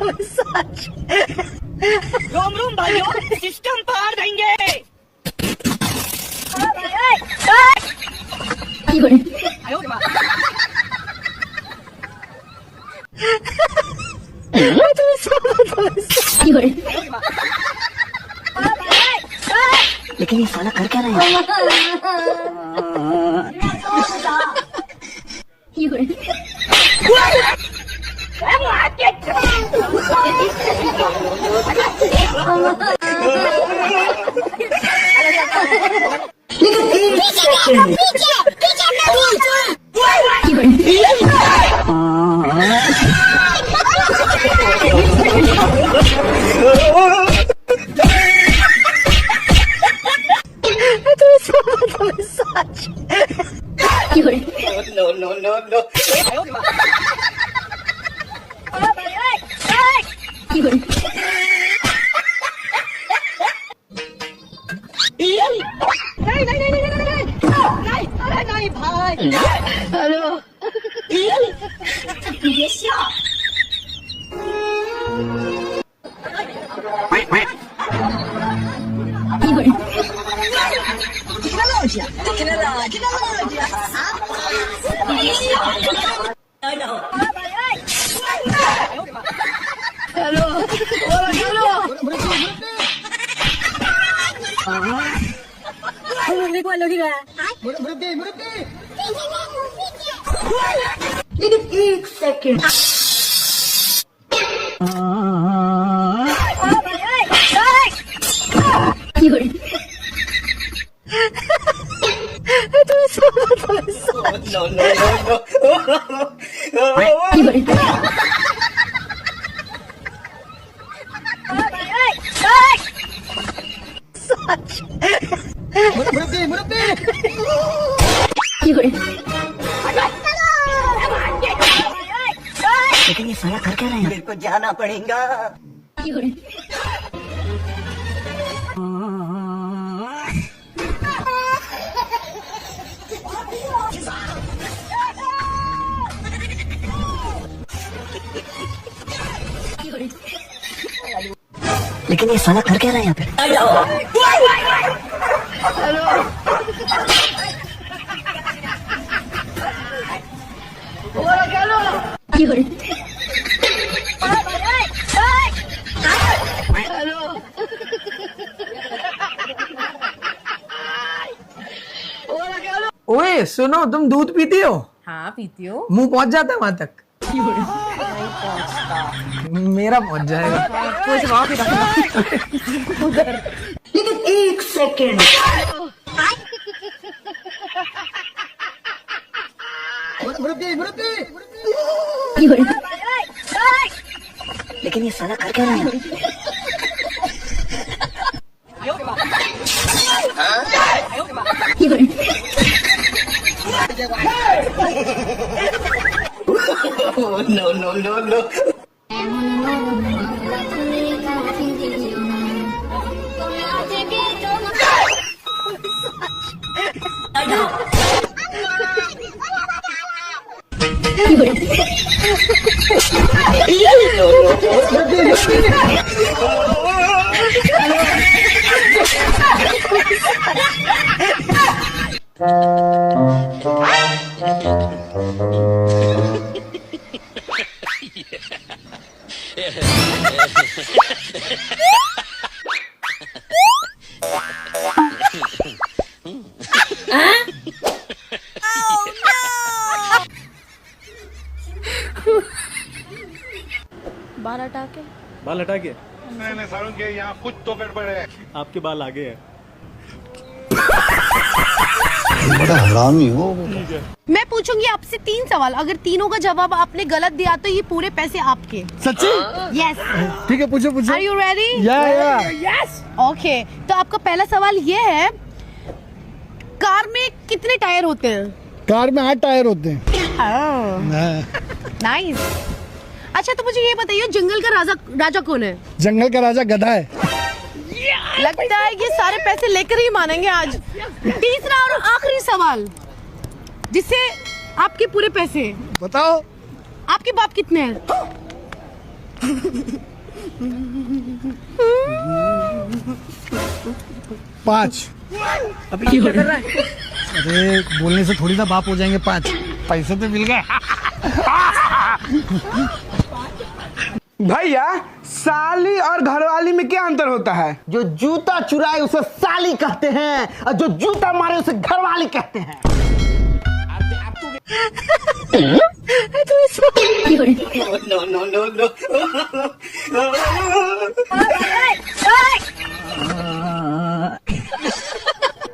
सच। रोम रोम भाइयों, सिस्टम पार देंगे। लेकिन ये साला कर क्या रहा है? नहीं भाई। हेलो।别笑。लेकिन एक सेकेंड। लेकिन ये साला कर क्या रहा है? मेरे को जाना पड़ेगा। लेकिन ये साला कर क्या रहा है यहाँ पे? ओए सुनो, तुम दूध पीती हो? हाँ पीती हो। मुंह पहुंच जाता है वहां तक? मेरा पहुंच जाएगा। लेकिन एक सेकेंड। लेकिन ये साला कर क्या रहा है? No. बाल हटा के नहीं सारों के यहाँ कुछ तो गड़बड़ है। आपके बाल आगे है। बड़ा हरामी हो। मैं पूछूंगी आपसे 3 सवाल, अगर तीनों का जवाब आपने गलत दिया तो ये पूरे पैसे आपके। सच्ची? यस। ठीक है, पूछो पूछो। Are you ready? Yes. Okay, तो आपका पहला सवाल ये है, कार में कितने टायर होते हैं? कार में 8 टायर होते हैं। नाइस। अच्छा तो मुझे ये बताइए, जंगल का राजा कौन है? जंगल का राजा गधा है। लगता है ये सारे पैसे लेकर ही मानेंगे आज। तीसरा और आखिरी सवाल, जिससे आपके पूरे पैसे। बताओ। आपके बाप कितने हैं? पाँच। अभी क्या कर रहा है? अरे बोलने से थोड़ी ना बाप हो जाएंगे। 5 पैसे तो मिल गए। भैया, साली और घरवाली में क्या अंतर होता है? जो जूता चुराए उसे साली कहते हैं और जो जूता मारे उसे घरवाली कहते हैं।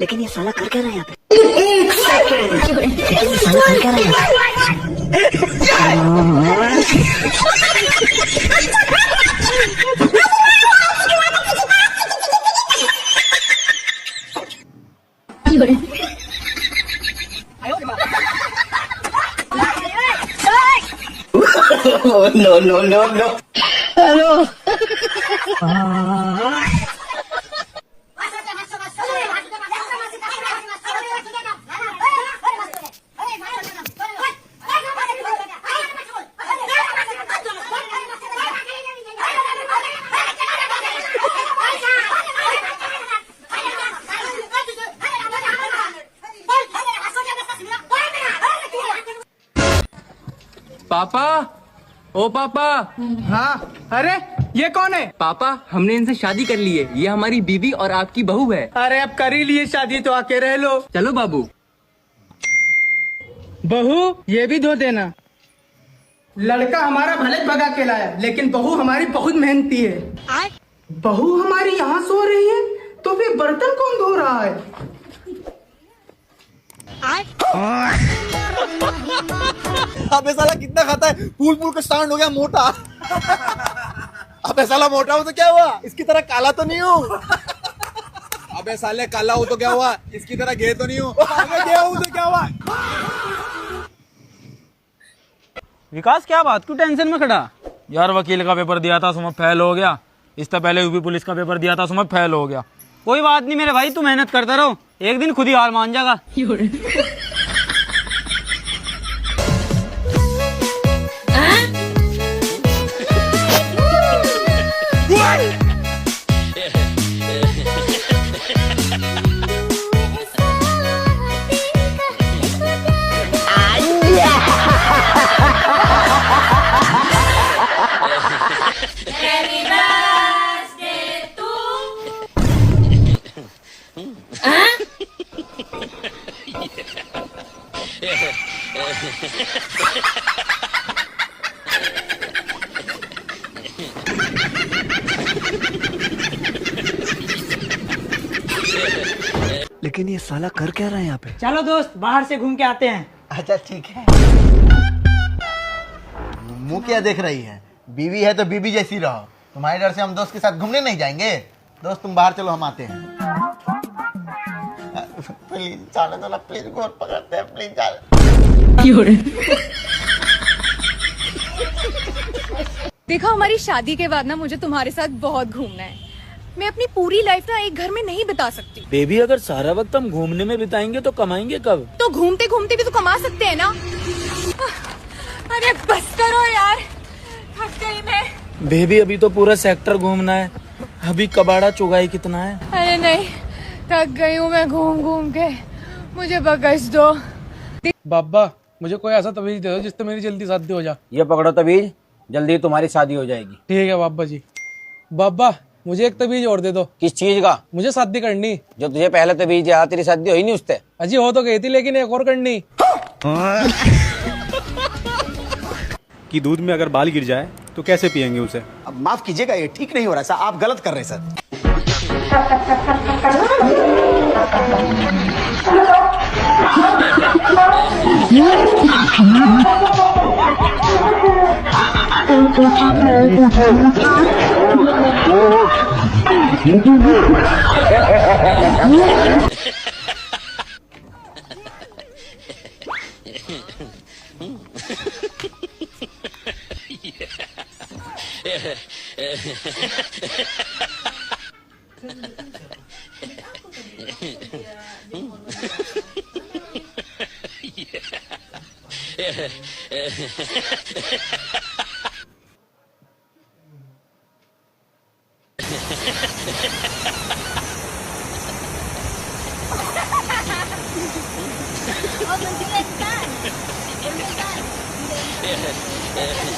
लेकिन ये साला कर क्या रहा है यहाँ पे? 1 सेकंड। लेकिन ये साला कर क्या रहा है यहाँ पे? No. Hello. पापा, ओ पापा। हाँ, अरे ये कौन है? पापा, हमने इनसे शादी कर ली है। ये हमारी बीवी और आपकी बहू है। अरे अब कर ही लिए शादी तो आके रह लो। चलो बाबू। बहू, ये भी धो देना। लड़का हमारा भले भगा के लाया, लेकिन बहू हमारी बहुत मेहनती है। बहू हमारी यहाँ सो रही है, तो फिर बर्तन कौन धो रहा है? अबे साला कितना खाता है? पूल का स्टांड हो गया मोटा। अबे साला मोटा हो तो क्या हुआ? इसकी तरह काला तो नहीं हूँ। अबे साले काला हो तो क्या हुआ? इसकी तरह गे तो नहीं हूँ। अबे गे हूँ तो क्या हुआ? विकास, क्या बात, क्यों टेंशन में खड़ा? यार वकील का पेपर दिया था, उसमें फेल हो गया। इससे पहले यूपी पुलिस का पेपर दिया था, उसमें फेल हो गया। कोई बात नहीं मेरे भाई, तू मेहनत करता रहो, एक दिन खुद ही हार मान जाएगा। लेकिन ये साला कर क्या रहा है यहाँ पे? चलो दोस्त, बाहर से घूम के आते हैं। अच्छा ठीक है। मुंह क्या देख रही है? बीवी है तो बीवी जैसी रहो। तुम्हारे डर से हम दोस्त के साथ घूमने नहीं जाएंगे। दोस्त तुम बाहर चलो, हम आते हैं। प्लीज जाने दो ना, प्लीज गोर पकड़ते हैं, प्लीज जाने। देखो, हमारी शादी के बाद ना मुझे तुम्हारे साथ बहुत घूमना है। मैं अपनी पूरी लाइफ ना एक घर में नहीं बिता सकती। बेबी, अगर सारा वक्त हम घूमने में बिताएंगे तो कमाएंगे कब? तो घूमते घूमते भी तो कमा सकते हैं ना। अरे बस करो यार, थक गई मैं। बेबी, अभी तो पूरा सेक्टर घूमना है। अभी कबाड़ा चुगाई कितना है? अरे नहीं, थक गई हूँ मैं घूम घूम के, मुझे बख्श दो। बाबा, मुझे कोई ऐसा तवीज दे दो जिससे मेरी जल्दी शादी हो जाए। ये पकड़ो तवीज, जल्दी तुम्हारी शादी हो जाएगी। ठीक है बाबा जी। बाबा, मुझे एक तवीज और दे दो। किस चीज का? मुझे शादी करनी। जो तुझे पहले तवीज दिया, तेरी शादी हुई नहीं उससे? अजी हो तो गई थी, लेकिन एक और करनी। कि दूध में अगर बाल गिर जाए तो कैसे पियेंगे उसे? अब माफ कीजिएगा, ये ठीक नहीं हो रहा सर, आप गलत कर रहे हैं सर।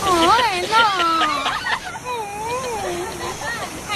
Oh, enak.